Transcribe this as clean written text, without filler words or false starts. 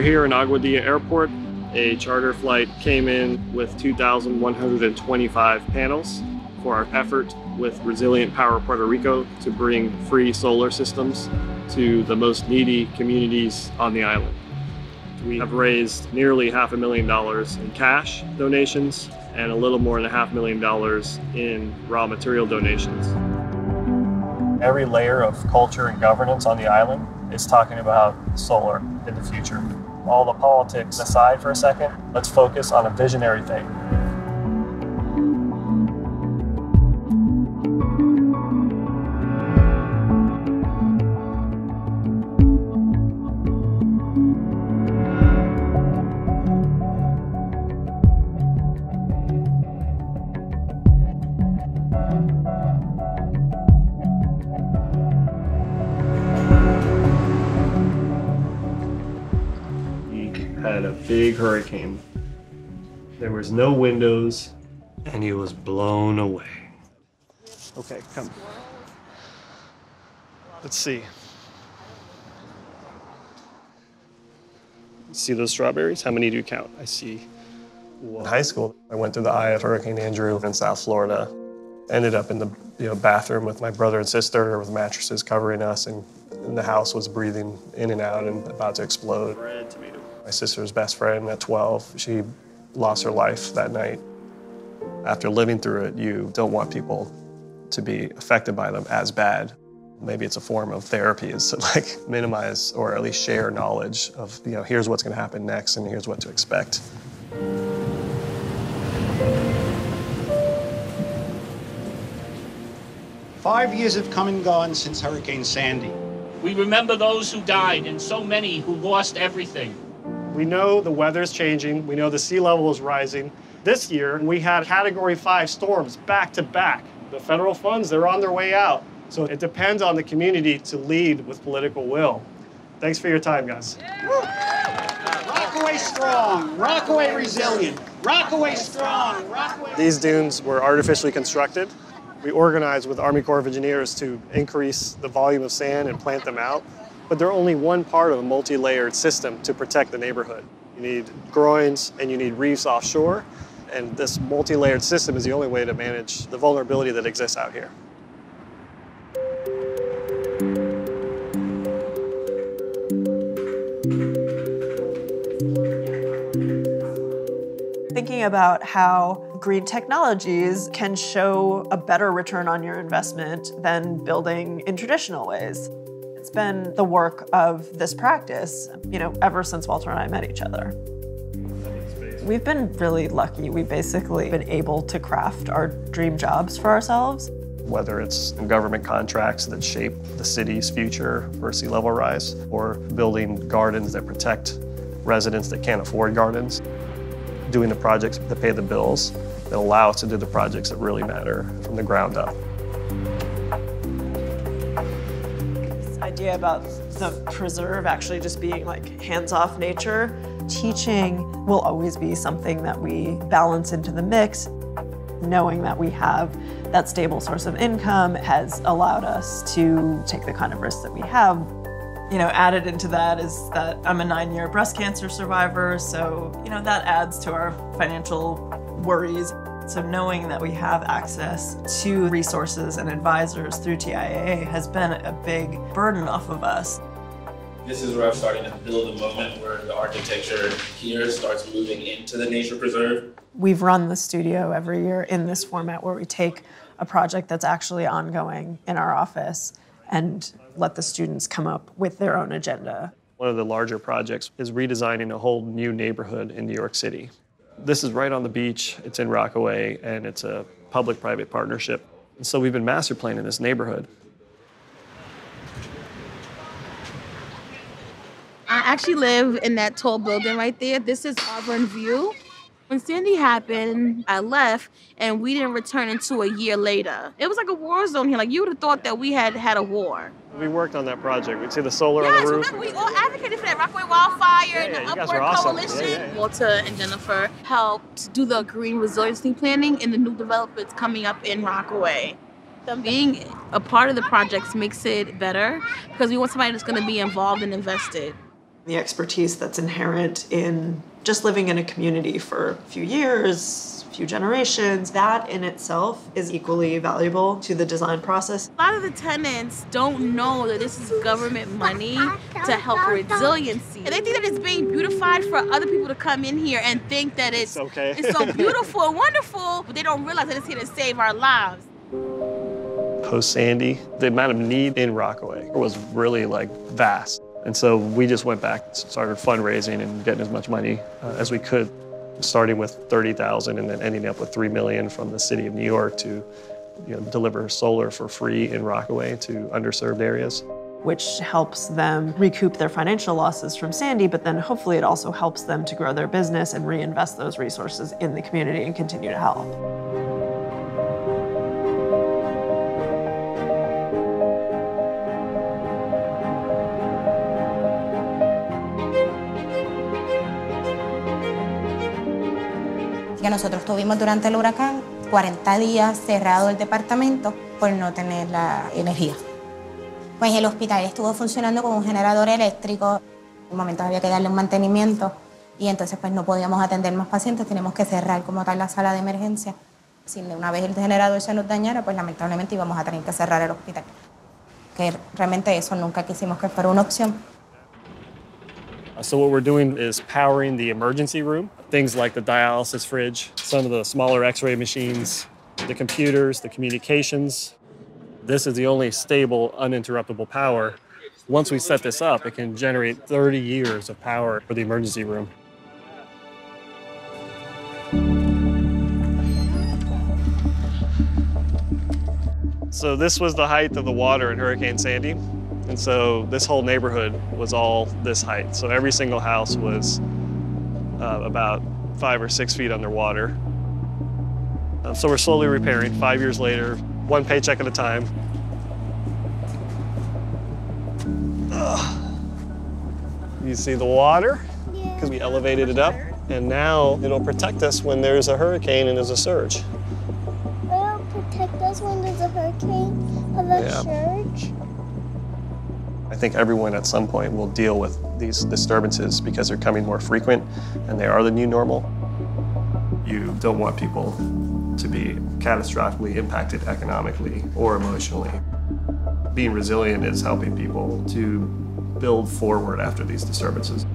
here in Aguadilla Airport. A charter flight came in with 2,125 panels for our effort with Resilient Power Puerto Rico to bring free solar systems to the most needy communities on the island. We have raised nearly $500,000 in cash donations and a little more than $500,000 in raw material donations. Every layer of culture and governance on the island is talking about solar in the future. All the politics aside for a second, let's focus on a visionary thing. Had a big hurricane. There was no windows, and he was blown away. Okay, come. Let's see. See those strawberries? How many do you count? I see. In high school, I went through the eye of Hurricane Andrew in South Florida. Ended up in the bathroom with my brother and sister with mattresses covering us, and the house was breathing in and out and about to explode. Red tomato. My sister's best friend at 12, she lost her life that night. After living through it, you don't want people to be affected by them as bad. Maybe it's a form of therapy, is to like minimize or at least share knowledge of, here's what's gonna happen next and here's what to expect. 5 years have come and gone since Hurricane Sandy. We remember those who died and so many who lost everything. We know the weather's changing. We know the sea level is rising. This year, we had Category 5 storms back to back. The federal funds, they're on their way out. So it depends on the community to lead with political will. Thanks for your time, guys. Rockaway strong, Rockaway resilient, Rockaway strong, Rockaway... These dunes were artificially constructed. We organized with Army Corps of Engineers to increase the volume of sand and plant them out. But they're only one part of a multi-layered system to protect the neighborhood. You need groins and you need reefs offshore, and this multi-layered system is the only way to manage the vulnerability that exists out here. Thinking about how green technologies can show a better return on your investment than building in traditional ways. It's been the work of this practice, ever since Walter and I met each other. We've been really lucky. We've basically been able to craft our dream jobs for ourselves. Whether it's government contracts that shape the city's future for sea level rise, or building gardens that protect residents that can't afford gardens, doing the projects that pay the bills, that allow us to do the projects that really matter from the ground up. Idea about the preserve actually just being like hands-off nature. Teaching will always be something that we balance into the mix. Knowing that we have that stable source of income has allowed us to take the kind of risks that we have. Added into that is that I'm a 9-year breast cancer survivor, so that adds to our financial worries. So knowing that we have access to resources and advisors through TIAA has been a big burden off of us. This is where I'm starting to build a moment where the architecture here starts moving into the nature preserve. We've run the studio every year in this format where we take a project that's actually ongoing in our office and let the students come up with their own agenda. One of the larger projects is redesigning a whole new neighborhood in New York City. This is right on the beach, it's in Rockaway, and it's a public-private partnership. And so we've been master planning this neighborhood. I actually live in that tall building right there. This is Auburn View. When Sandy happened, I left, and we didn't return until a year later. It was like a war zone here. Like, you would have thought that we had had a war. We worked on that project. We'd see the solar on the roof. Yes, remember, we all advocated for that. Rockaway Wildfire and the Upward awesome. Coalition. Walter and Jennifer helped do the green resiliency planning in the new developments coming up in Rockaway. Being a part of the projects makes it better because we want somebody that's going to be involved and invested. The expertise that's inherent in just living in a community for a few years, a few generations, that in itself is equally valuable to the design process. A lot of the tenants don't know that this is government money to help resiliency. And they think that it's being beautified for other people to come in here and think that it's okay. It's so beautiful and wonderful, but they don't realize that it's here to save our lives. Post-Sandy, the amount of need in Rockaway was really vast. And so we just went back, started fundraising and getting as much money as we could, starting with $30,000 and then ending up with $3 million from the city of New York to deliver solar for free in Rockaway to underserved areas. Which helps them recoup their financial losses from Sandy, but then hopefully it also helps them to grow their business and reinvest those resources in the community and continue to help. Que nosotros tuvimos durante el huracán 40 días cerrado el departamento por no tener la energía. Pues el hospital estuvo funcionando con un generador eléctrico. En momentos había que darle un mantenimiento y entonces pues no podíamos atender más pacientes, teníamos que cerrar como tal la sala de emergencia. Si una vez el generador se nos dañara, pues lamentablemente íbamos a tener que cerrar el hospital. Que realmente eso nunca quisimos que fuera una opción. So what we're doing is powering the emergency room, things like the dialysis fridge, some of the smaller x-ray machines, the computers, the communications. This is the only stable, uninterruptible power. Once we set this up, it can generate 30 years of power for the emergency room. So this was the height of the water in Hurricane Sandy. And so this whole neighborhood was all this height. So every single house was about 5 or 6 feet underwater. So we're slowly repairing. 5 years later, one paycheck at a time. You see the water? Because we elevated it up. And now it'll protect us when there's a hurricane and there's a surge. It'll protect us when there's a hurricane or a surge? I think everyone at some point will deal with these disturbances because they're becoming more frequent and they are the new normal. You don't want people to be catastrophically impacted economically or emotionally. Being resilient is helping people to build forward after these disturbances.